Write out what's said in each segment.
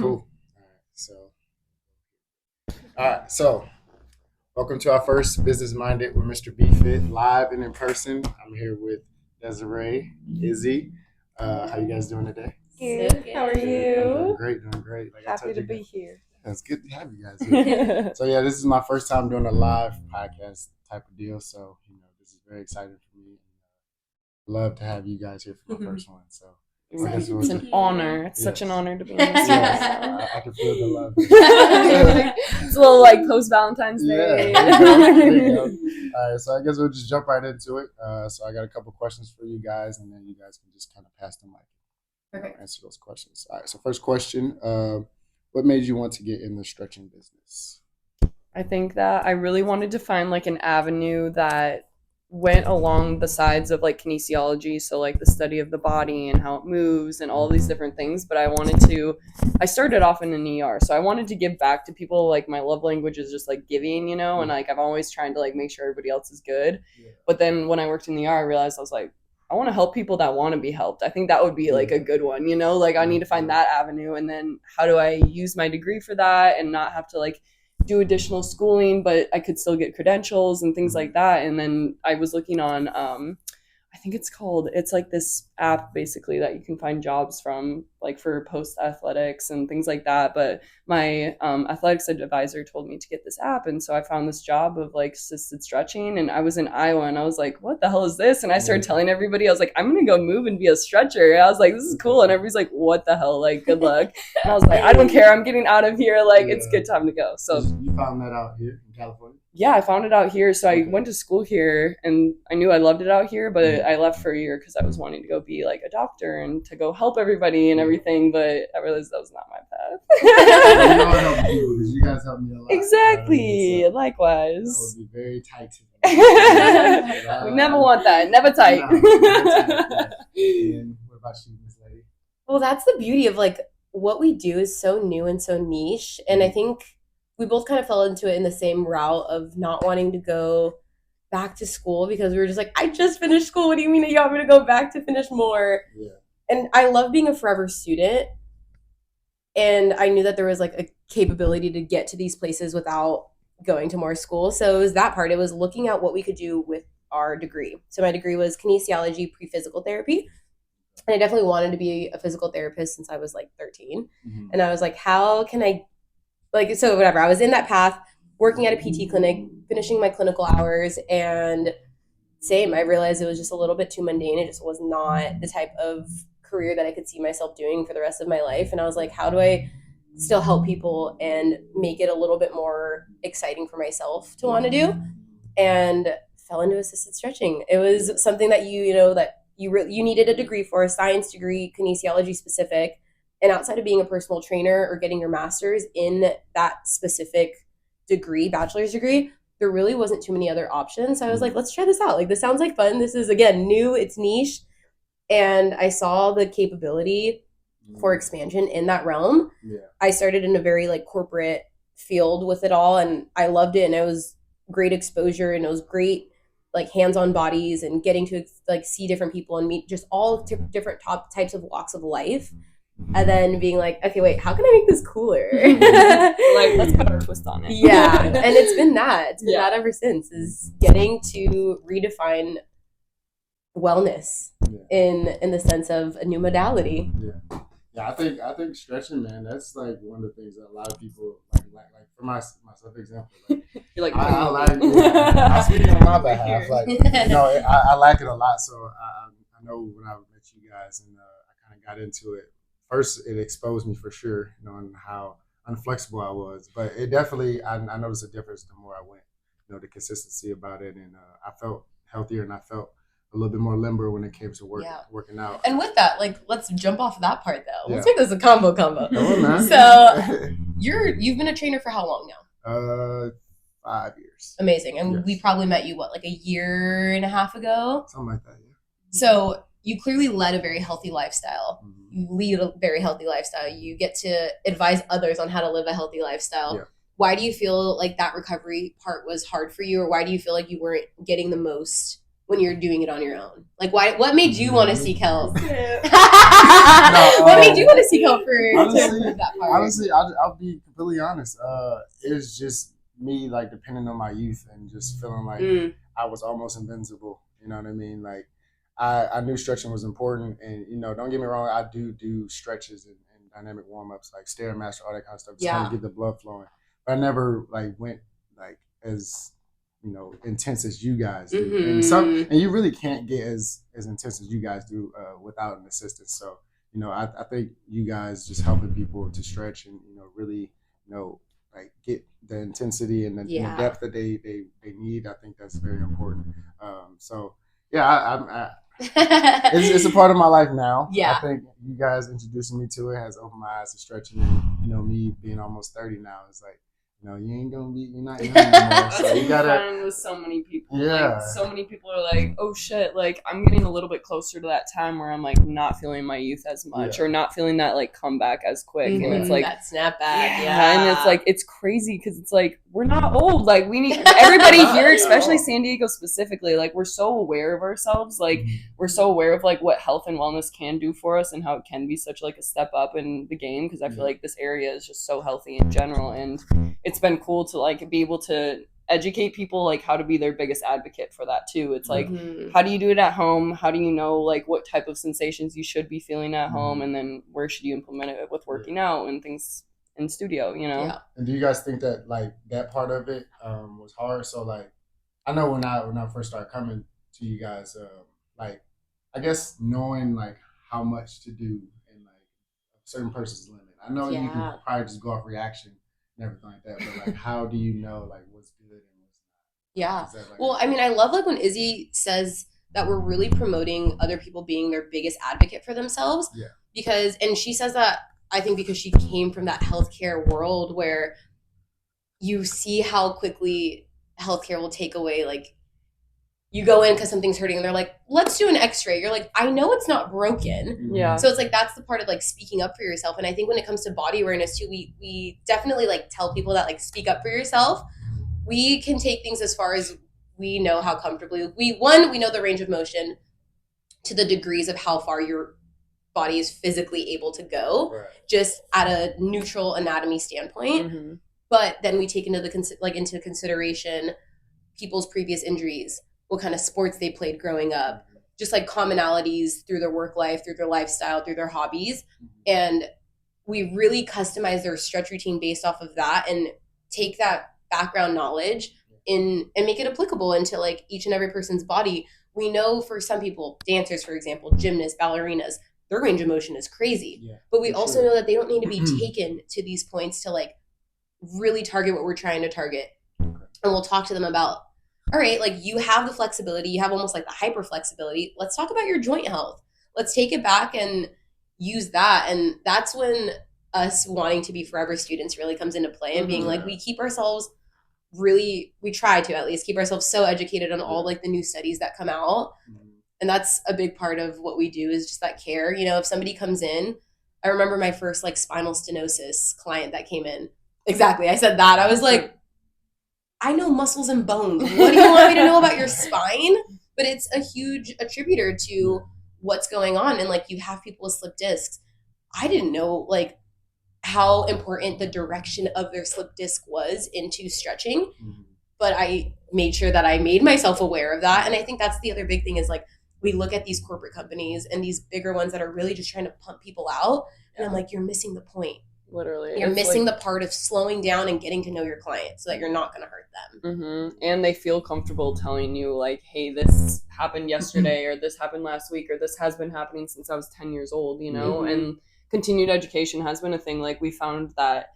Cool. All right, so welcome to our first Business Minded with Mr. BFit live and in person. I'm here with Desiree Izzy. How you guys doing today? Good. How are I'm you? doing great. Like Happy to be here. It's good to have you guys here. So yeah, this is my first time doing a live podcast type of deal. So this is very exciting for me. Love to have you guys here for my first one. So It's an honor. It's such an honor to be in this. Yes, I can feel the love. It's a little like post Valentine's Day. Yeah, there you go. All right, so I guess we'll just jump right into it. So I got a couple questions for you guys, and then you guys can just kind of pass the mic. Perfect. Answer those questions. All right. So first question: what made you want to get in the stretching business? I think that I really wanted to find like an avenue that went along the sides of like kinesiology, so like the study of the body and how it moves and all these different things. But I started off in an ER, so I wanted to give back to people. Like my love language is just like giving, and like I'm always trying to like make sure everybody else is good. Yeah. But then when I worked in the ER, I realized I was like, I want to help people that want to be helped. I think that would be like a good one, like I need to find that avenue. And then how do I use my degree for that and not have to like do additional schooling, but I could still get credentials and things like that. And then I was looking on, I think it's like this app basically that you can find jobs from, like for post athletics and things like that. But my athletics advisor told me to get this app. And so I found this job of like assisted stretching, and I was in Iowa, and I was like, what the hell is this? And I started telling everybody, I was like, I'm going to go move and be a stretcher. And I was like, this is cool. And everybody's like, what the hell? Like, good luck. And I was like, I don't care. I'm getting out of here. Like, it's good time to go. So you found that out here in California? Yeah, I found it out here. So I went to school here, and I knew I loved it out here, but I left for a year because I was wanting to go be like a doctor and to go help everybody and everything. But I realized that was not my path. You know I help you because you guys help me a lot. Exactly. So likewise. I would be very tight to We never want that. Never tight. No, never tight. And what about you, Miss Lady? Well, that's the beauty of like what we do is so new and so niche. And I think we both kind of fell into it in the same route of not wanting to go back to school because we were just like, I just finished school. What do you mean you want me to go back to finish more? Yeah. And I love being a forever student. And I knew that there was like a capability to get to these places without going to more school. So it was that part. It was looking at what we could do with our degree. So my degree was kinesiology pre-physical therapy. And I definitely wanted to be a physical therapist since I was like 13. Mm-hmm. And I was like, how can I so whatever, I was in that path, working at a PT clinic, finishing my clinical hours, and I realized it was just a little bit too mundane. It just was not the type of career that I could see myself doing for the rest of my life. And I was like, how do I still help people and make it a little bit more exciting for myself to want to do? And fell into assisted stretching. It was something that you needed a degree for, a science degree, kinesiology specific. And outside of being a personal trainer or getting your master's in that specific degree, bachelor's degree, there really wasn't too many other options. So I was like, let's try this out. Like, this sounds like fun. This is, again, new, it's niche. And I saw the capability for expansion in that realm. Yeah. I started in a very like corporate field with it all, and I loved it. And it was great exposure, and it was great like hands-on bodies and getting to like see different people and meet just all different types of walks of life. And then being like, okay, wait, how can I make this cooler? Like, let's put our twist on it. Yeah. And it's been that ever since, is getting to redefine wellness in the sense of a new modality. Yeah, I think stretching, man, that's like one of the things that a lot of people like for myself example. Like, you're like, I like it. I'm speaking on my behalf. Like, I like it a lot. So I know when I met you guys and I kind of got into it. First, it exposed me for sure, and how unflexible I was. But it definitely, I noticed a difference the more I went, the consistency about it. And I felt healthier, and I felt a little bit more limber when it came to working out. And with that, like, let's jump off of that part, though. Yeah. Let's make this a combo. Come on, man. So you've been a trainer for how long now? 5 years. Amazing. And we probably met you, like a year and a half ago? Something like that, yeah. So you clearly led a very healthy lifestyle. Mm-hmm. You lead a very healthy lifestyle. You get to advise others on how to live a healthy lifestyle. Yeah. Why do you feel like that recovery part was hard for you? Or why do you feel like you weren't getting the most when you're doing it on your own? Like, what made you want to seek help? What made you want to seek help for that part? Honestly, I'll be completely honest. It was just me, like, depending on my youth and just feeling like I was almost invincible. You know what I mean? Like, I knew stretching was important, and don't get me wrong, I do stretches and dynamic warm ups, like Stairmaster, all that kind of stuff, just kind of get the blood flowing. But I never like went like as intense as you guys do, and you really can't get as intense as you guys do without an assistant. So I think you guys just helping people to stretch and really like get the intensity and the depth that they need. I think that's very important. So yeah, it's a part of my life now. Yeah. I think you guys introducing me to it has opened my eyes to stretching, and me being almost 30 now, it's like, you're not young anymore. So you gotta find with so many people. Yeah. Like, so many people are like, oh shit, like I'm getting a little bit closer to that time where I'm like not feeling my youth as much or not feeling that like comeback as quick. And it's like that snapback. Yeah. And it's like, it's crazy because it's like, we're not old. Like we need everybody here, especially San Diego specifically, like we're so aware of ourselves. Like we're so aware of like what health and wellness can do for us and how it can be such like a step up in the game. Cause I feel like this area is just so healthy in general. And it's been cool to like be able to educate people like how to be their biggest advocate for that too. It's like, how do you do it at home? How do you know like what type of sensations you should be feeling at home, and then where should you implement it with working out and things in studio, Yeah. And do you guys think that like that part of it was hard? So like I know when I first started coming to you guys, like I guess knowing like how much to do in like a certain person's limit. I know you can probably just go off reaction and everything like that, but like how do you know like what's good and what's not? Yeah. Like, well, I mean, I love like when Izzy says that we're really promoting other people being their biggest advocate for themselves. Yeah. Because, and she says that I think because she came from that healthcare world where you see how quickly healthcare will take away, like you go in because something's hurting and they're like, let's do an x-ray. You're like, I know it's not broken. Yeah. So it's like, that's the part of like speaking up for yourself. And I think when it comes to body awareness too, we definitely like tell people that like speak up for yourself. We can take things as far as we know how comfortably we know the range of motion to the degrees of how far your body is physically able to go, just at a neutral anatomy standpoint. But then we take into consideration people's previous injuries, what kind of sports they played growing up, just like commonalities through their work life, through their lifestyle, through their hobbies. And we really customize their stretch routine based off of that and take that background knowledge and make it applicable into like each and every person's body. We know for some people, dancers, for example, gymnasts, ballerinas, their range of motion is crazy. Yeah, but we also know that they don't need to be taken to these points to like really target what we're trying to target. And we'll talk to them about, all right, like you have the flexibility, you have almost like the hyper flexibility. Let's talk about your joint health. Let's take it back and use that. And that's when us wanting to be forever students really comes into play, and being like, we keep ourselves we try to at least keep ourselves so educated on all like the new studies that come out. And that's a big part of what we do, is just that care. If somebody comes in, I remember my first like spinal stenosis client that came in. Exactly. I said that. I was like, I know muscles and bones. What do you want me to know about your spine? But it's a huge attributor to what's going on. And like, you have people with slip discs. I didn't know like how important the direction of their slip disc was into stretching. But I made sure that I made myself aware of that. And I think that's the other big thing, is like, we look at these corporate companies and these bigger ones that are really just trying to pump people out. And I'm like, you're missing the point. Literally. You're missing the part of slowing down and getting to know your client so that you're not going to hurt them. And they feel comfortable telling you like, hey, this happened yesterday, or this happened last week, or this has been happening since I was 10 years old, and continued education has been a thing. Like we found that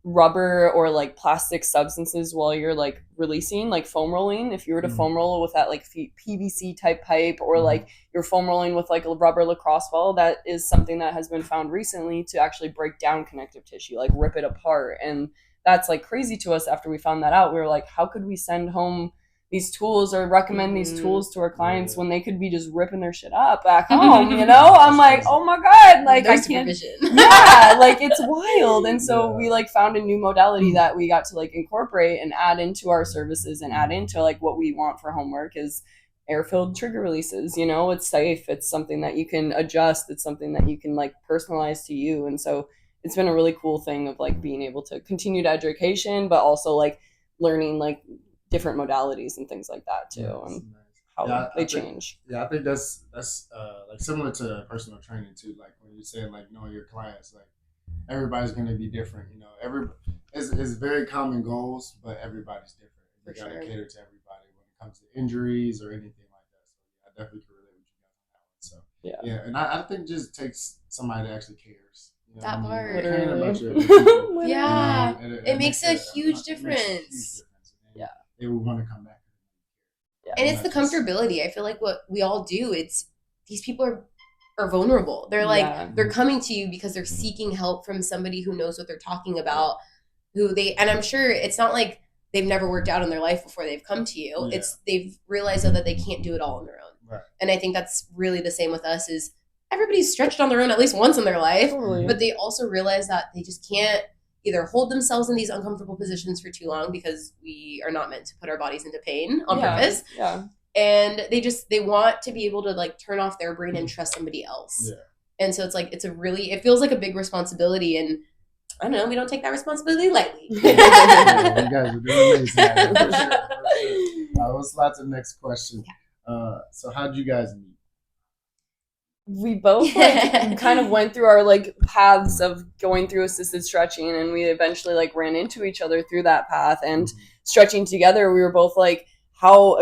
rubber or like plastic substances, while you're like releasing, like foam rolling, if you were to foam roll with that like PVC type pipe, or like you're foam rolling with like a rubber lacrosse ball, that is something that has been found recently to actually break down connective tissue, like rip it apart. And that's like crazy to us. After we found that out, we were like, how could we send home these tools or recommend these tools to our clients when they could be just ripping their shit up back home, I'm like, oh my God, like I can't, like it's wild. And so we like found a new modality that we got to like incorporate and add into our services and add into like what we want for homework, is air-filled trigger releases, you know, it's safe, it's something that you can adjust, it's something that you can like personalize to you. And so it's been a really cool thing of like being able to continue to education, but also like learning like different modalities and things like that too. Nice, And nice. how Yeah, they change. Yeah, I think that's like similar to personal training too. Like when you say like knowing your clients, like everybody's gonna be different. You know, it's very common goals, but everybody's different. You For gotta sure. cater to everybody when it comes to injuries or anything like that. So yeah, I definitely can relate with you guys on that one. So yeah, and I think it just takes somebody that actually cares. You know That what I mean? part. Caring about your Literally. people. Yeah. You know, It makes a huge it makes a huge difference. difference. And Yeah. they will want to come back. And it's the Not just- comfortability. I feel like what we all do, it's these people are vulnerable. They're like Yeah. they're coming to you because they're seeking help from somebody who knows what they're talking about, and I'm sure it's not like they've never worked out in their life before they've come to you. Yeah. It's they've realized that they can't do it all on their own. Right. And I think that's really the same with us is everybody's stretched on their own at least once in their life, Totally. but they also realize that they just can't either hold themselves in these uncomfortable positions for too long because we are not meant to put our bodies into pain on purpose. Yeah. And they want to be able to like turn off their brain and trust somebody else. Yeah. And so it's like it feels like a big responsibility, and I don't know, we don't take that responsibility lightly. Yeah, you guys are doing amazing. For sure. Let's slide to the next question. So how did you guys meet? We both like kind of went through our like paths of going through assisted stretching, and we eventually like ran into each other through that path. And stretching together, we were both like, how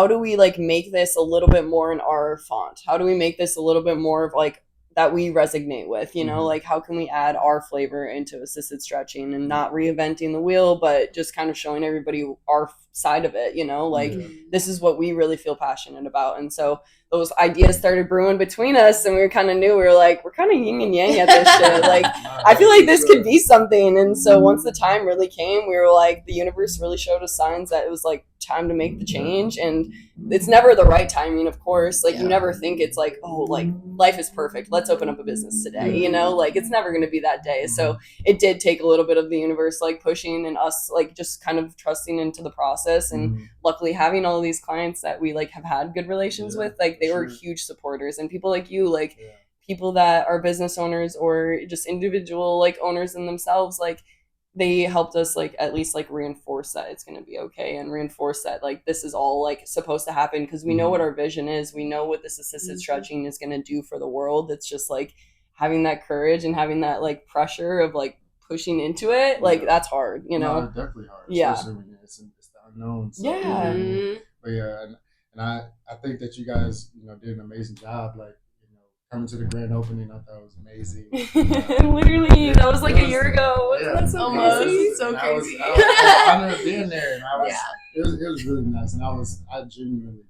do we like make this a little bit more in our font? How do we make this a little bit more of like that we resonate with, you know, like how can we add our flavor into assisted stretching and not reinventing the wheel, but just kind of showing everybody our side of it, you know, like this is what we really feel passionate about. And so those ideas started brewing between us, and we kind of knew we were like, we're kind of yin and yang at this shit. Like, I feel like this could be something. And so once the time really came, we were like, the universe really showed us signs that it was like time to make the change. And it's never the right timing, of course. Like, you never think it's like, oh, like life is perfect, let's open up a business today, you know, like it's never going to be that day. So it did take a little bit of the universe like pushing and us like just kind of trusting into the process. And luckily having all of these clients that we like have had good relations with, like they were huge supporters. And people like you, like people that are business owners or just individual like owners in themselves, like they helped us like at least like reinforce that it's going to be okay, and reinforce that like this is all like supposed to happen, because we know what our vision is. We know what this assisted stretching is going to do for the world. It's just like having that courage and having that like pressure of like pushing into it, like that's hard, you know. No, it's definitely hard, Yeah. especially when it's the unknown. So, Yeah. But yeah, and I think that you guys, you know, did an amazing job. Like, you know, coming to the grand opening, I thought it was amazing. Literally, that was like a year ago. Wasn't that so Almost. crazy? So crazy. I never been there, and it was really nice, and I genuinely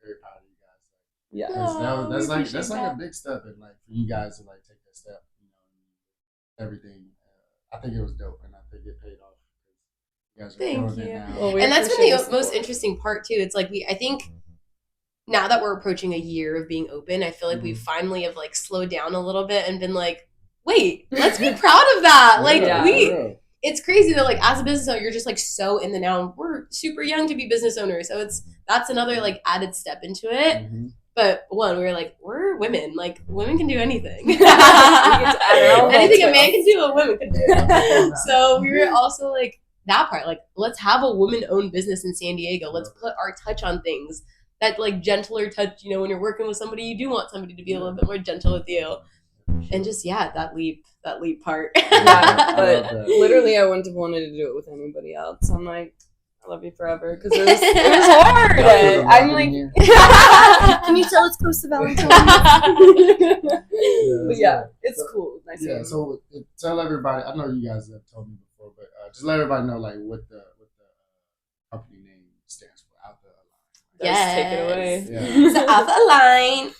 very proud of you guys. Yeah. Oh, That's we like appreciate a that. big step, and like for you guys to like take that step, you know, everything. I think it was dope, and I think it paid off. You guys are Thank killing it you. now. Well, we And that's been appreciate the the most support. interesting part too. It's like I think now that we're approaching a year of being open, I feel like we finally have like slowed down a little bit and been like, wait, let's be proud of that. Like Yeah. it's crazy that like as a business owner, you're just like so in the now. We're super young to be business owners, so that's another like added step into it. But one, we were like, we're women. Like women can do anything. get to add our own Anything a too. man can do, a woman can do. So we were also like that part. Like let's have a woman-owned business in San Diego. Let's put our touch on things. That like gentler touch. You know, when you're working with somebody, you do want somebody to be a little bit more gentle with you. And just that leap part. Yeah, but love that. literally, I wouldn't have wanted to do it with anybody else. I'm like, I love you forever, because it was hard. I'm like, can you tell it's close to Valentine's? But yeah, it's cool. Nice. Yeah, so tell everybody. I know you guys have told me before, but just let everybody know like what the company name stands for. Altha Align. Yes. Take it away. Yeah. So Altha Align.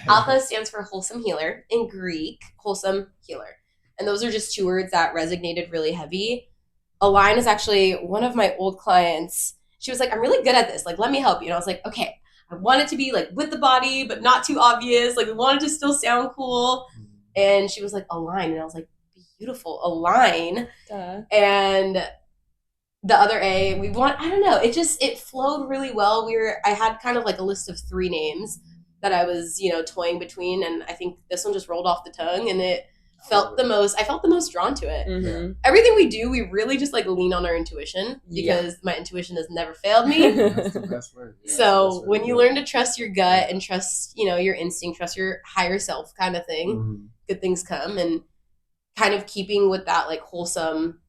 Altha stands for wholesome healer. In Greek, wholesome healer. And those are just two words that resonated really heavy. Align is actually one of my old clients. She was like, I'm really good at this. Like, let me help you. And I was like, okay, I want it to be like with the body, but not too obvious. Like, we want it to still sound cool. And she was like, align. And I was like, beautiful, align. Duh. And the other A, I don't know, it flowed really well. I had kind of like a list of 3 names that I was, toying between, and I think this one just rolled off the tongue, and I felt the most drawn to it. Mm-hmm. Everything we do, we really just like lean on our intuition, because my intuition has never failed me. That's the best way. Yeah, So when you learn to trust your gut and trust, your instinct, trust your higher self kind of thing, good things come. And kind of keeping with that like wholesome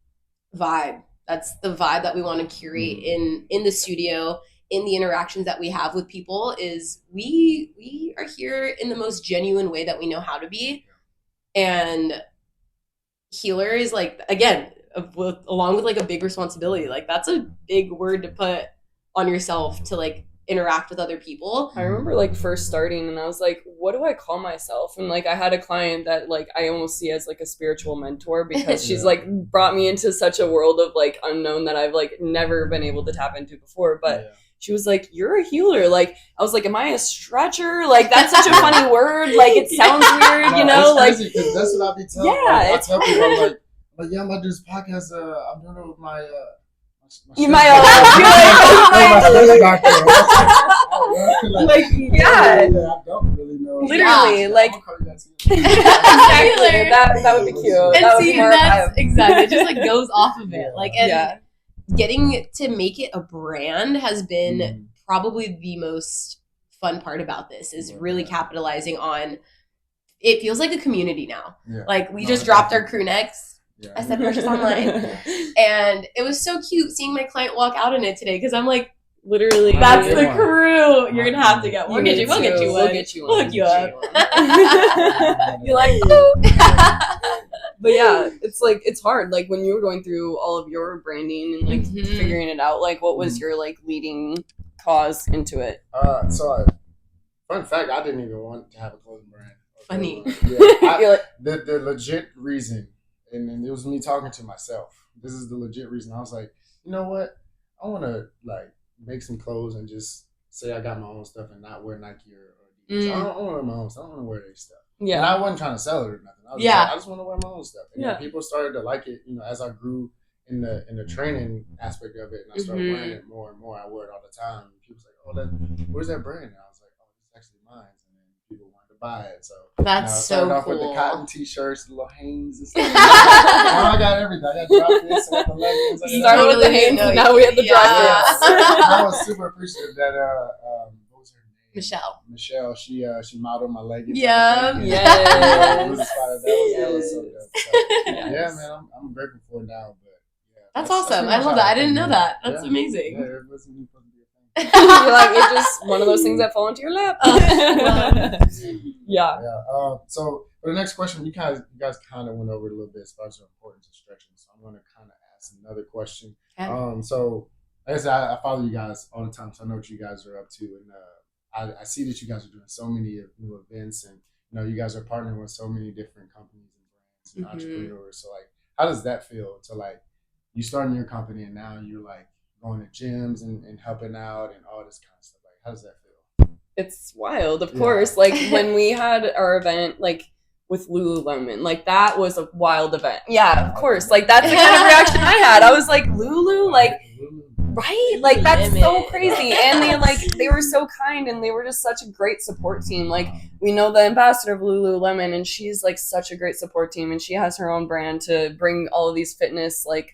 vibe. That's the vibe that we want to curate in the studio, in the interactions that we have with people, is we are here in the most genuine way that we know how to be. And healer is like, again, along with like a big responsibility, like that's a big word to put on yourself to like interact with other people. I remember like first starting, and I was like, what do I call myself? And like I had a client that like I almost see as like a spiritual mentor, because she's like brought me into such a world of like unknown that I've like never been able to tap into before. But she was like, you're a healer. Like I was like, am I a stretcher? Like that's such a funny word. Like it sounds weird, It's crazy, because that's what I be telling. Yeah, I tell people, I'm like, yeah, I'm about to do this podcast. I'm doing it with my you might like I don't really know. Literally, like Exactly. that would be cute. And that see, would be that's exactly, it just like goes off of it. Like, and yeah. getting to make it a brand has been probably the most fun part about this, is really capitalizing on, it feels like a community now. Like we just dropped our crew necks. I said purchase online. And it was so cute seeing my client walk out in it today, because I'm like, literally, that's the crew. You're gonna have to get one. We'll get you one. We'll hook you up. You're like, but yeah, it's like, it's hard. Like when you were going through all of your branding and like figuring it out, like what was your like leading cause into it? Fun fact, I didn't even want to have a clothing brand. Funny. The legit reason, and it was me talking to myself. This is the legit reason. I was like, you know what? I want to like make some clothes and just say I got my own stuff and not wear Nike or Adidas. I don't want to wear my own stuff. I don't want to wear their stuff. Yeah. And I wasn't trying to sell it or nothing. I was like, I just want to wear my own stuff. And then people started to like it, as I grew in the training aspect of it, and I started wearing it more and more. I wear it all the time. And people was like, oh, where's that brand? And I was like, oh, it's actually mine. And then people wanted to buy it. So that's so off cool. With the cotton t-shirts, the little Hanes and stuff. Now I got everything. I got drop fits, I got the leggings. You started with the Hanes, and now we have the drop fits. I was super appreciative that what was her name? Michelle. She modeled my leggings. Yeah. That was so dope. So, yeah, man, I'm grateful for it now. But that's awesome. I love that. I didn't know that. That's amazing. Yeah, it wasn't supposed to be a thing. You're like, it's just one of those things that fall into your lap. Yeah. So for the next question, you guys kind of went over it a little bit as far as the importance of stretching. So I'm going to kind of ask another question. Okay. So like I said, I follow you guys all the time, so I know what you guys are up to, and I see that you guys are doing so many new events, and you guys are partnering with so many different companies and brands and entrepreneurs. So like, how does that feel to like you starting your company and now you're like going to gyms and helping out and all this kind of stuff? Like, how does that feel? It's wild, of course. Like when we had our event, like with LULU Lemon, like that was a wild event. Yeah, of course. Like that's the kind of reaction I had. I was like, Lulu, like, right? Like that's so crazy. And they were so kind, and they were just such a great support team. Like we know the ambassador of LULU Lemon, and she's like such a great support team, and she has her own brand to bring all of these fitness like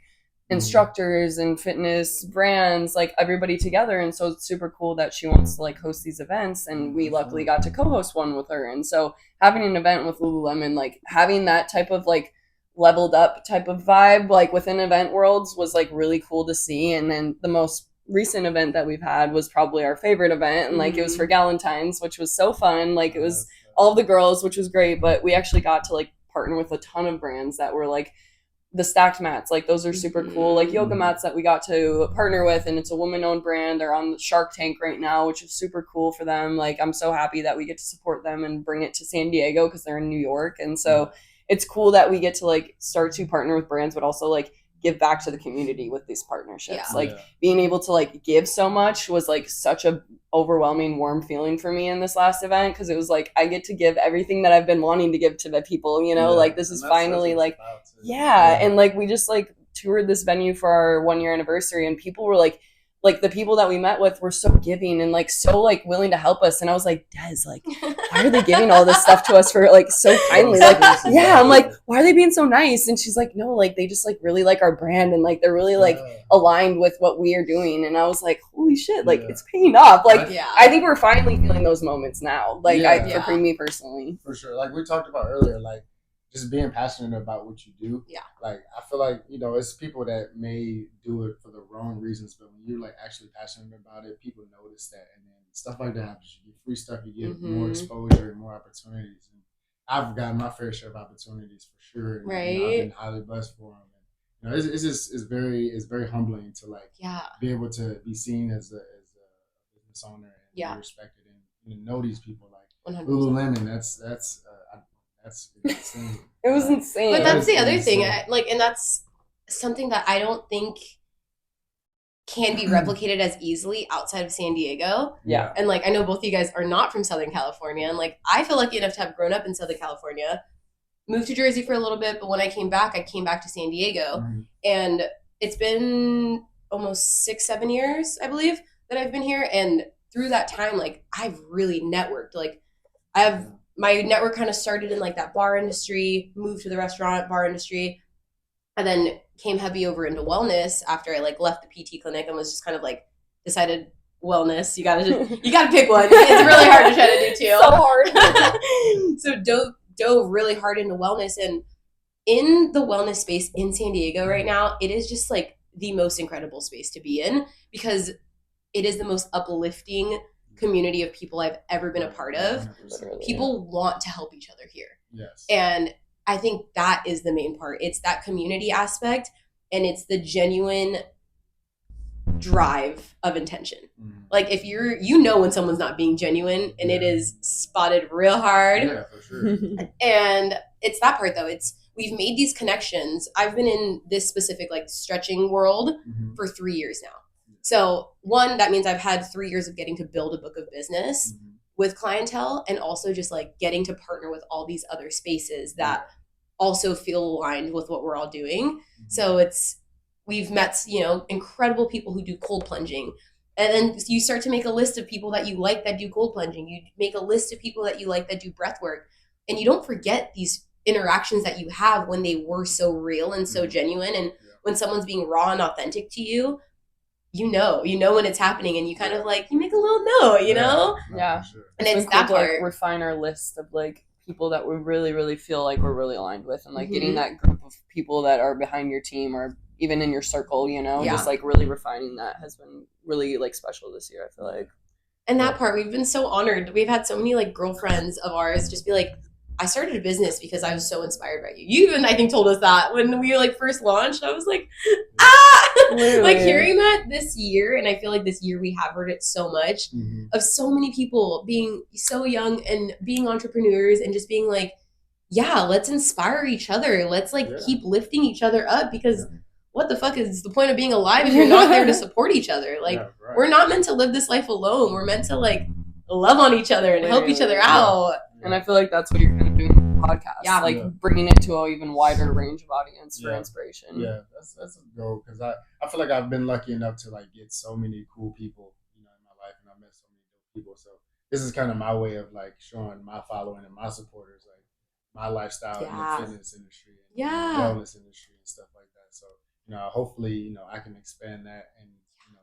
instructors and fitness brands, like everybody together. And so it's super cool that she wants to like host these events, and we luckily got to co-host one with her. And so having an event with Lululemon, like having that type of like leveled up type of vibe like within event worlds was like really cool to see. And then the most recent event that we've had was probably our favorite event, and like it was for Galentine's, which was so fun. Like it was all of the girls, which was great, but we actually got to like partner with a ton of brands that were like the stacked mats, like those are super cool, like yoga mats that we got to partner with, and it's a woman-owned brand. They're on the Shark Tank right now, which is super cool for them. Like I'm so happy that we get to support them and bring it to San Diego because they're in New York. And so it's cool that we get to like start to partner with brands, but also like give back to the community with these partnerships. Being able to like give so much was like such a overwhelming warm feeling for me in this last event, because it was like I get to give everything that I've been wanting to give to the people, like this is finally like and like we just like toured this venue for our 1-year anniversary, and people were like the people that we met with were so giving and like so like willing to help us. And I was like, Des, like, why are they giving all this stuff to us for like so kindly? Like, yeah, I'm like, why are they being so nice? And she's like, no, like they just like really like our brand and like they're really like aligned with what we are doing. And I was like, holy shit, like it's paying off. Like, I think we're finally feeling those moments now. Like, for me personally, for sure. Like we talked about earlier, like just being passionate about what you do. Yeah. Like I feel like, you know, it's people that may do it for the wrong reasons, but when you're like actually passionate about it, people notice that, and then stuff like that happens. You get free stuff, you get more exposure and more opportunities. And I've gotten my fair share of opportunities for sure. And, right. You know, I've been highly blessed for them. And, you know, it's very humbling to like be able to be seen as a business owner and be respected and know these people like 100%. LULU Lemon. That's insane. It was insane. But that's the other thing, and that's something that I don't think can be replicated as easily outside of San Diego. Yeah. And like I know both of you guys are not from Southern California, and like I feel lucky enough to have grown up in Southern California, moved to Jersey for a little bit, but when I came back to San Diego, and it's been almost 6-7 years, I believe, that I've been here, and through that time, like I've really networked. Like I have. My network kind of started in like that bar industry, moved to the restaurant bar industry, and then came heavy over into wellness after I like left the PT clinic and was just kind of like decided wellness. You gotta pick one. It's really hard to try to do two. So hard. So dove really hard into wellness, and in the wellness space in San Diego right now, it is just like the most incredible space to be in because it is the most uplifting community of people I've ever been a part of. People want to help each other here. Yes. And I think that is the main part. It's that community aspect, and it's the genuine drive of intention. Like if you know when someone's not being genuine, and it is spotted real hard. Yeah, for sure. And it's that part though. We've made these connections. I've been in this specific like stretching world for 3 years now. So one, that means I've had 3 years of getting to build a book of business with clientele, and also just like getting to partner with all these other spaces that also feel aligned with what we're all doing. So we've met, you know, incredible people who do cold plunging. And then you start to make a list of people that you like that do cold plunging. You make a list of people that you like that do breath work. And you don't forget these interactions that you have when they were so real and so genuine. And when someone's being raw and authentic to you, you know when it's happening, and you kind of like, you make a little note, you know? Yeah. Sure. And it's that cool part. To, like, refine our list of like people that we really, really feel like we're really aligned with, and like getting that group of people that are behind your team or even in your circle, you know, just like really refining that has been really like special this year, I feel like. And that part, we've been so honored. We've had so many like girlfriends of ours just be like, I started a business because I was so inspired by you. You even, I think, told us that when we like first launched. I was like, like hearing that this year. And I feel like this year we have heard it so much of so many people being so young and being entrepreneurs and just being like, yeah, let's inspire each other. Let's like keep lifting each other up, because what the fuck is the point of being alive if you're not there to support each other? Like we're not meant to live this life alone. We're meant to like love on each other and help each other out. And I feel like that's what you're kind of doing with the podcast. Yeah. Like bringing it to an even wider range of audience for inspiration. Yeah, that's a goal, because I feel like I've been lucky enough to like get so many cool people, you know, in my life, and I've met so many dope people. So this is kind of my way of like showing my following and my supporters like my lifestyle in the fitness industry and the wellness industry and stuff like that. So, you know, hopefully, you know, I can expand that and, you know,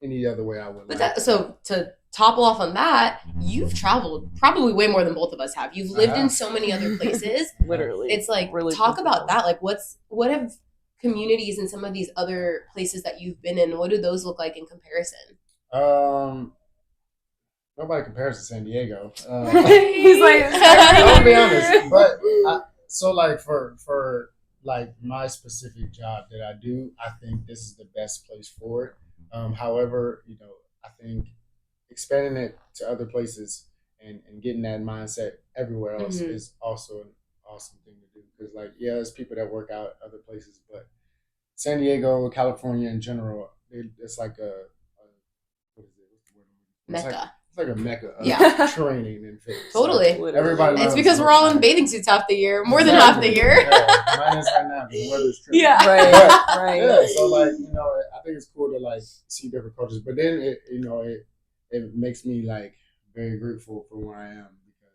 any other way I would. But like so to topple off on that, you've traveled probably way more than both of us have. You've lived in so many other places. Literally. It's like, really talk about that. Like what have communities in some of these other places that you've been in, what do those look like in comparison? Nobody compares to San Diego. He's like, I'll be honest. But so like for like my specific job that I do, I think this is the best place for it. However, you know, I think expanding it to other places and getting that mindset everywhere else is also an awesome thing to do. Because like, yeah, there's people that work out other places, but San Diego, California in general, it's like a what is it? What's the word? Mecca. it's like a mecca of Yeah. training and fitness. Totally. Like, everybody. It's loves because we're all in bathing suits half the year, more than half the year. Yeah, mine is right now because the weather's tricky. Yeah. Right. Yeah, so like I think it's cool to like see different cultures, but then it makes me like very grateful for where I am because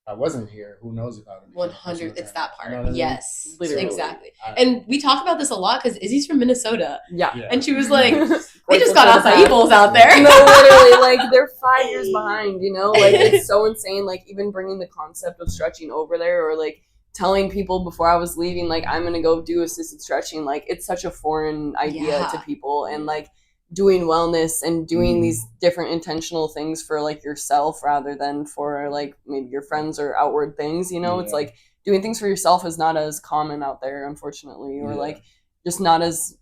if I wasn't here, who knows if I would. 100. It's that part. You know what I mean? Yes, Literally. exactly. And we talk about this a lot because Izzy's from Minnesota, Yeah. and she was like, "They Grateful just got for acai that. bowls out there." No, literally, like they're 5 years behind, you know? Like it's so insane. Like even bringing the concept of stretching over there or like telling people before I was leaving, like I'm gonna go do assisted stretching, like it's such a foreign idea Yeah. to people. And like doing wellness and doing these different intentional things for like yourself rather than for like maybe your friends or outward things, you know? It's like doing things for yourself is not as common out there, unfortunately, or like just not as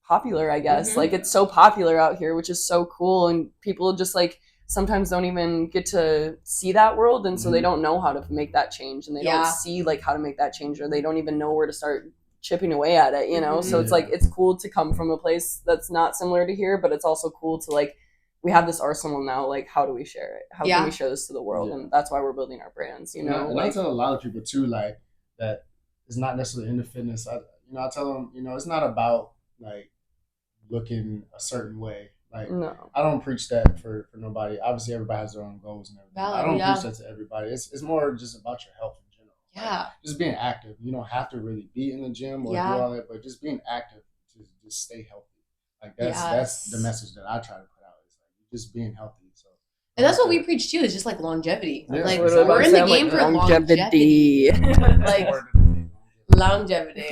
popular, I guess. Like it's so popular out here, which is so cool, and people just like sometimes don't even get to see that world, and so they don't know how to make that change, and they don't see like how to make that change, or they don't even know where to start chipping away at it, you know? So it's like it's cool to come from a place that's not similar to here, but it's also cool to like we have this arsenal now, like how do we share it? How can we show this to the world? And that's why we're building our brands, you know? And I tell a lot of people too, like that it's not necessarily into fitness. I tell them, it's not about like looking a certain way. Like I don't preach that for nobody. Obviously, everybody has their own goals and everything. I don't preach that to everybody. It's more just about your health in general. Yeah. Like, just being active. You don't have to really be in the gym or do all that, but just being active to just stay healthy. Like that's the message that I try to put out. Is like just being healthy. So. And that's what we preach too, is just like longevity. Yeah, like exactly. we're in the game for longevity. Like longevity.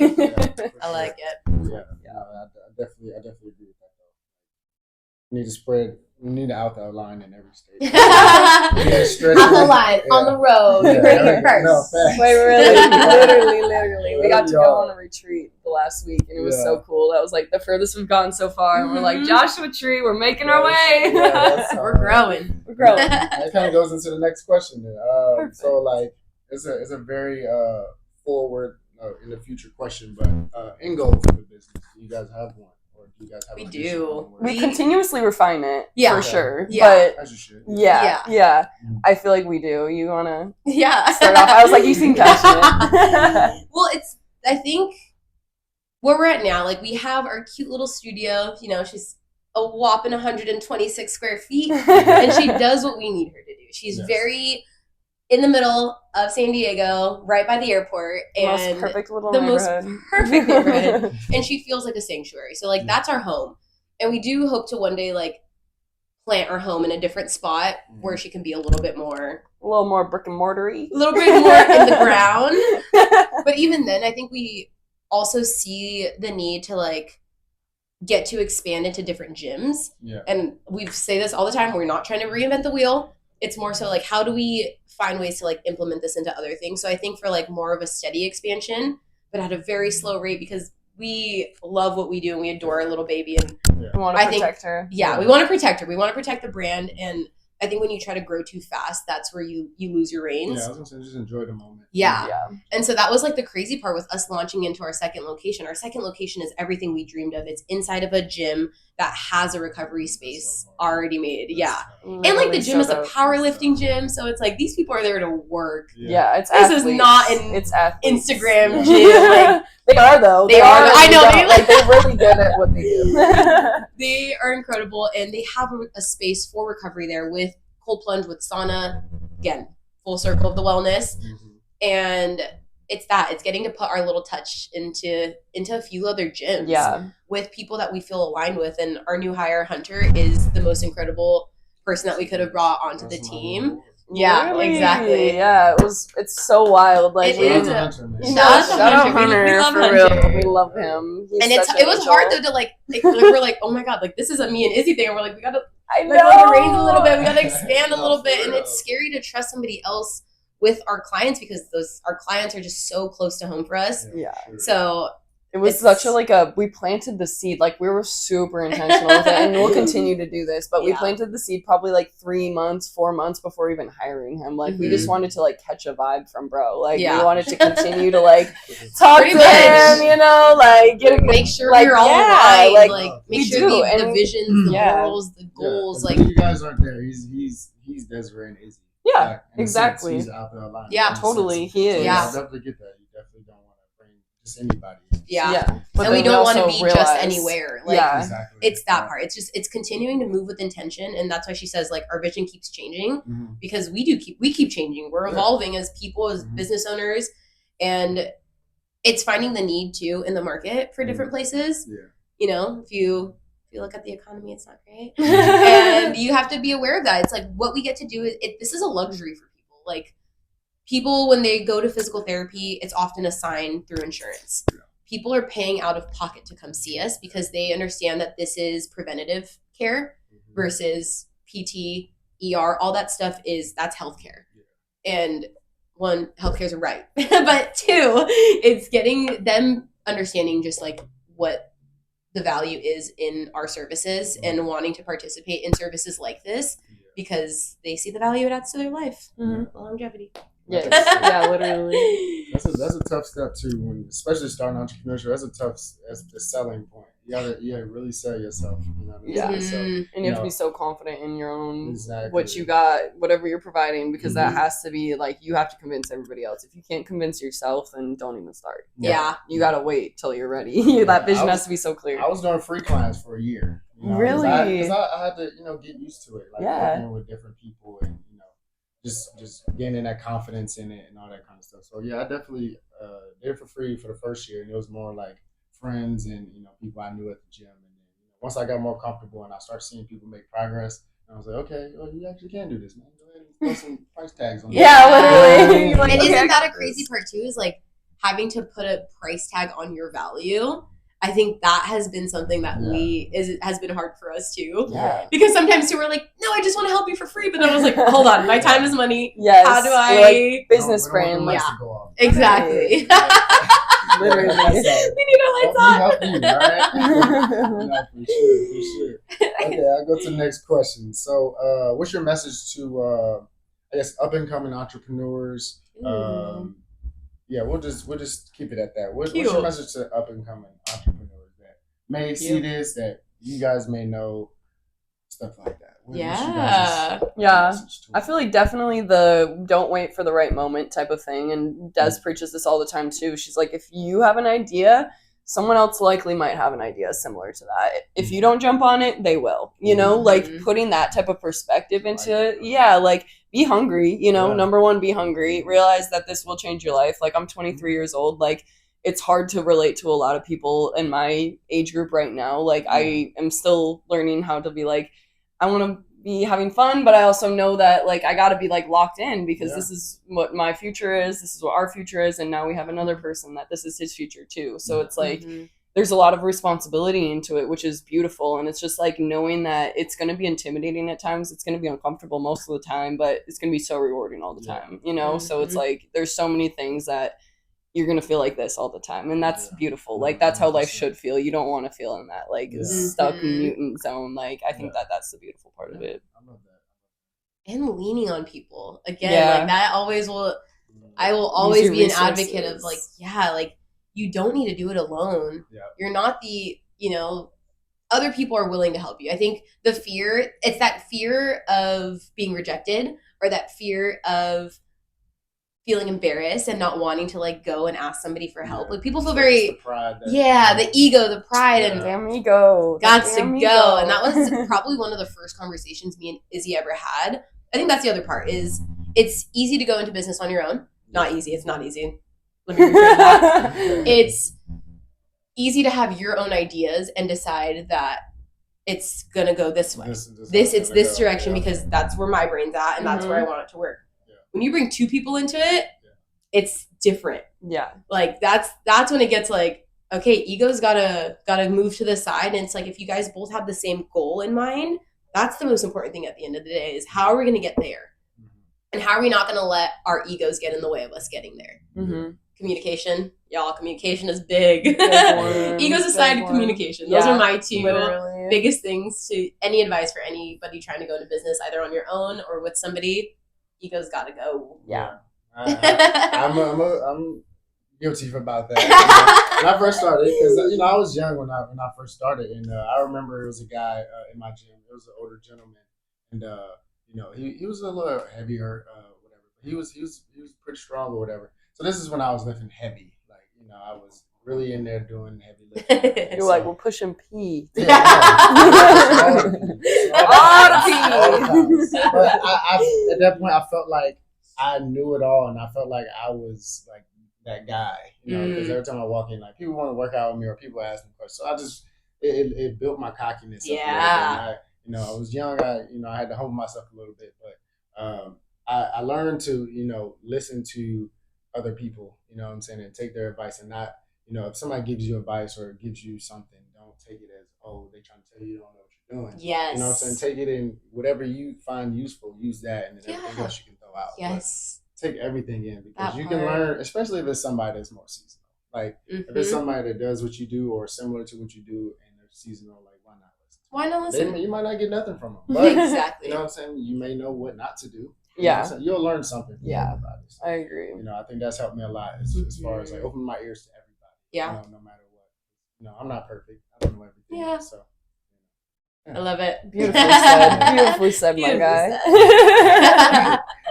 I like it. Yeah. I definitely agree with that though. We need an Altha Align in every state. Altha Align on the road. You heard it here first. Wait, really, literally. We got to go on a retreat the last week, and it was so cool. That was like the furthest we've gone so far. And we're like, Joshua Tree, we're making our way. We're growing. We're growing. That kind of goes into the next question. Then. So like, it's a very forward in the future question, but end goal for the business. Do you guys have one? You guys have we do. We continuously refine it, for sure. Yeah. But as you should. Yeah. I feel like we do. You wanna start off? I was like, you seem passionate. Well, I think where we're at now, like we have our cute little studio. She's a whopping 126 square feet, and she does what we need her to do. She's very in the middle of San Diego, right by the airport, and most perfect little most perfect neighborhood. And she feels like a sanctuary. So like that's our home, and we do hope to one day like plant our home in a different spot where she can be a little more brick and mortar-y, a little bit more in the ground. But even then, I think we also see the need to like get to expand into different gyms. And we say this all the time. We're not trying to reinvent the wheel. It's more so like, how do we find ways to like implement this into other things? So I think for like more of a steady expansion, but at a very slow rate, because we love what we do and we adore our little baby. And we want to protect her. Yeah, we want to protect her. We want to protect the brand. And I think when you try to grow too fast, that's where you lose your reins. Yeah, I was going to say, just enjoy the moment. Yeah. And so that was like the crazy part with us launching into our second location. Our second location is everything we dreamed of. It's inside of a gym that has a recovery space already made. And like the gym is a powerlifting gym. So it's like these people are there to work. It's this athletes. Is not an it's Instagram gym. Like, they are though. They are. Really I know. like they're really good at what they do. They are incredible, and they have a space for recovery there with cold plunge, with sauna. Again, full circle of the wellness, and it's getting to put our little touch into a few other gyms with people that we feel aligned with. And our new hire, Hunter, is the most incredible person that we could have brought onto the team. Yeah, really? Exactly. Yeah, it's so wild. Like shout out Hunter. We love for Hunter. real. We love him. He's And it was hard though to like we're like, oh my god, like this is a me and Izzy thing, and we're like, we gotta let the reins a little bit, we gotta expand a little bit, and it's scary to trust somebody else with our clients because our clients are just so close to home for us. Yeah. So it was such we planted the seed, like we were super intentional with it, and we'll continue to do this, but we planted the seed probably like 4 months before even hiring him. Like we just wanted to like catch a vibe from bro. Like we wanted to continue to like talk to him, like make sure like, we're all aligned, like make sure do. the visions, the morals, the goals, like you guys aren't there. He's he's Desiree and Izzy. Yeah, Like, in a exactly. sense, he's Altha Align. Yeah, in a totally, sense. he is. So, Yeah. I definitely get that. You definitely don't want to bring just anybody in. Yeah. But And we then don't want to also be just realize- anywhere. Like, Yeah. Exactly. it's that part. It's just, it's continuing to move with intention. And that's why she says, like, our vision keeps changing Mhm. because we keep changing. We're Yeah. evolving as people, as Mhm. business owners. And it's finding the need too in the market for different places. Yeah. You know, if you look at the economy, it's not great. And you have to be aware of that. It's like what we get to do is this is a luxury for people. Like people, when they go to physical therapy, it's often assigned through insurance. Yeah. People are paying out of pocket to come see us because they understand that this is preventative care Mhm. versus PT, ER, all that stuff that's healthcare. Yeah. And one, healthcare is a right, but two, it's getting them understanding just like what the value is in our services and wanting to participate in services like this Yeah. because they see the value it adds to their life, Mhm. longevity. Yes. Yeah, literally. That's a tough step too, when especially starting entrepreneurship. That's a tough as the selling point. You gotta really sell yourself. You know what I mean? Yeah. So, Mhm. And you have to No. be so confident in your own Exactly. what you got, whatever you're providing, because that Mhm. has to be like you have to convince everybody else. If you can't convince yourself, then don't even start. Yeah. You gotta wait till you're ready. That vision has to be so clear. I was doing free clients for a year. Really? Because I had to get used to it, like Yeah. working with different people and just gaining that confidence in it and all that kind of stuff. So yeah, I definitely did it for free for the first year, and it was more like friends and people I knew at the gym. And then once I got more comfortable and I started seeing people make progress, I was like, okay, well, you actually can do this, man. Go ahead and throw some price tags on Yeah, that. literally. You're like, And okay, I isn't that got a crazy this. part too? Is like having to put a price tag on your value. I think that has been something that has been hard for us too. Yeah. Because sometimes too we're like, no, I just want to help you for free. But then I was like, hold on, my time is money. Yes. How do We're I like business We don't want brand? the Like, lights Yeah. to go off. Exactly. Literally. We need our lights on. Help you, all right? No, for sure. Okay, I'll go to the next question. So, what's your message to, I guess, up and coming entrepreneurs? Yeah, we'll just keep it at that. What's your Cute. message to up and coming entrepreneurs that may see this, that you guys may know, stuff like that? What's your guys' Yeah. message to I them? feel like definitely the don't wait for the right moment type of thing. And Des preaches this all the time too. She's like, if you have an idea, someone else likely might have an idea similar to that. If you don't jump on it, they will. Like putting that type of perspective into it. Yeah, like be hungry, Yeah. Number one, be hungry. Realize that this will change your life. Like I'm 23 years old. Like it's hard to relate to a lot of people in my age group right now. Like I am still learning how to be like, I want to be having fun, but I also know that like I got to be like locked in because this is what my future is. This is what our future is. And now we have another person that this is his future too. So it's like, there's a lot of responsibility into it, which is beautiful. And it's just like knowing that it's going to be intimidating at times. It's going to be uncomfortable most of the time, but it's going to be so rewarding all the time, So it's like, there's so many things that you're going to feel like this all the time. And that's beautiful. Like that's how life should feel. You don't want to feel in that like stuck mutant zone. Like I think that's the beautiful part of it. I love that. And leaning on people. Again, Yeah. like that always will, I will always your be an resources. advocate of like, like you don't need to do it alone. Yeah. You're not the, other people are willing to help you. I think it's that fear of being rejected or that fear of feeling embarrassed and not wanting to like go and ask somebody for help. Like people feel very, the pride the ego, the pride, and Damn ego. gots to Damn go. ego. And that was probably one of the first conversations me and Izzy ever had. I think that's the other part is it's easy to go into business on your own. Not easy. It's not easy. Let me rephrase that. It's easy to have your own ideas and decide that it's going to go this way. It's this direction because that's where my brain's at and that's where I want it to work. Yeah. When you bring two people into it, it's different. Yeah. Like that's when it gets like, okay, ego's gotta move to the side. And it's like, if you guys both have the same goal in mind, that's the most important thing at the end of the day is how are we going to get there? And how are we not going to let our egos get in the way of us getting there? Mm-hmm. Communication. Y'all, communication is big. One, Egos aside, big one. communication. Those are my two Literally. biggest things to any advice for anybody trying to go into business, either on your own or with somebody. Ego's got to go. Yeah. I'm guilty about that. When I first started, because I was young when I first started, and I remember it was a guy in my gym. It was an older gentleman, and he was a little heavier, whatever. He was pretty strong or whatever. So this is when I was lifting heavy. Like, I was really in there doing heavy lifting. You're like, we're pushing P. Yeah, All the P. But at that point, I felt like I knew it all, and I felt like I was like that guy, because every time I walk in, like people want to work out with me or people ask me questions. So I just it built my cockiness. Yeah. I was young. I had to humble myself a little bit, but I learned to listen to other people. You know what I'm saying, and take their advice, and not if somebody gives you advice or gives you something, don't take it as they trying to tell you don't know what you're doing. Yes. You know what I'm saying? Take it in whatever you find useful. Use that, and then everything else you can throw out. Yes. But take everything in, because That you can part. learn, especially if it's somebody that's more seasonal. Like if it's somebody that does what you do or similar to what you do and they're seasonal, like why not listen? Why not listen? You might not get nothing from them, but Exactly. you know what I'm saying? You may know what not to do. Yeah. You'll learn something from everybody. So, I agree. I think that's helped me a lot as far as like opening my ears to everybody. Yeah. No matter what. I'm not perfect. I don't know everything. Yeah. So I love it. Beautifully said, my guy.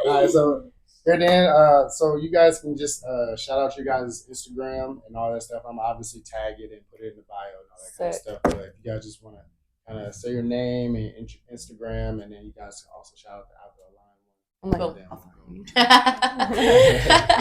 All right, so here then, so you guys can just shout out your guys' Instagram and all that stuff. I'm obviously tag it and put it in the bio and all that kind of stuff. But if you guys just want to kind of say your name and Instagram, and then you guys can also shout out the Altha Align one.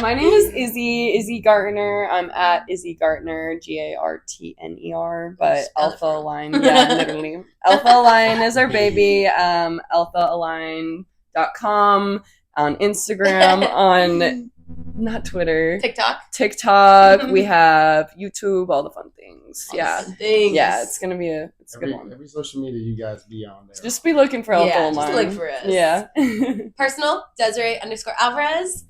My name is Izzy Gartner. I'm at Izzy Gartner, Gartner, but Altha Align, literally. Altha Align is our baby. AlthaAlign.com, on Instagram, on not Twitter, TikTok. We have YouTube, all the fun things. Yeah, it's gonna be a good one. Every social media you guys be on there. Just be looking for Altha Align. Just look for us. Yeah. Personal, Desiree_Alvarez.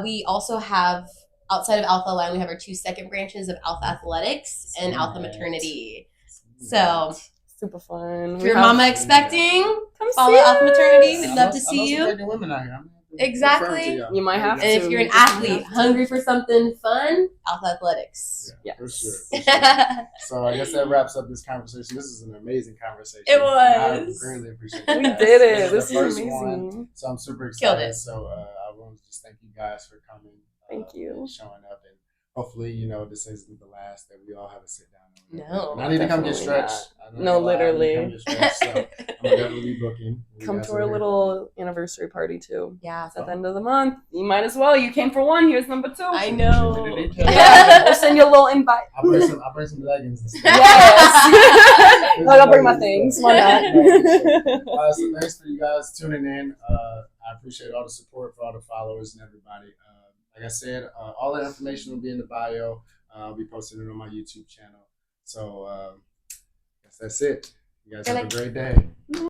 We also have, outside of Altha Align, we have our 2 second branches of Altha Athletics and Altha Maternity. So super fun. If you're mama expecting, come follow Altha Maternity. We'd love to see you. Pregnant women out here. Exactly. You might have to. And if you're an athlete hungry for something fun, Altha Athletics. Yeah, for sure. So I guess that wraps up this conversation. This is an amazing conversation. It was. I greatly appreciate it. We did it. This is is the first amazing. one, so I'm super excited. Killed it. So I want to just thank you guys for coming. Thank you. And showing up, and hopefully, this isn't the last that we all have a sit down. No. And I need to come get stretched. No, literally. I need to come get stretched, so I'm gonna definitely be booking. Come to our little anniversary party too. Yeah. It's at the end of the month. You might as well. You came for 1. Here's number 2. I know. Yeah, we'll send you a little invite. I'll bring some leggings and stuff. Yes. I'll bring my things. Why not? So thanks for you guys tuning in. I appreciate all the support for all the followers and everybody. Like I said, all the information will be in the bio. I'll be posting it on my YouTube channel. So I guess that's it. You guys have a great day.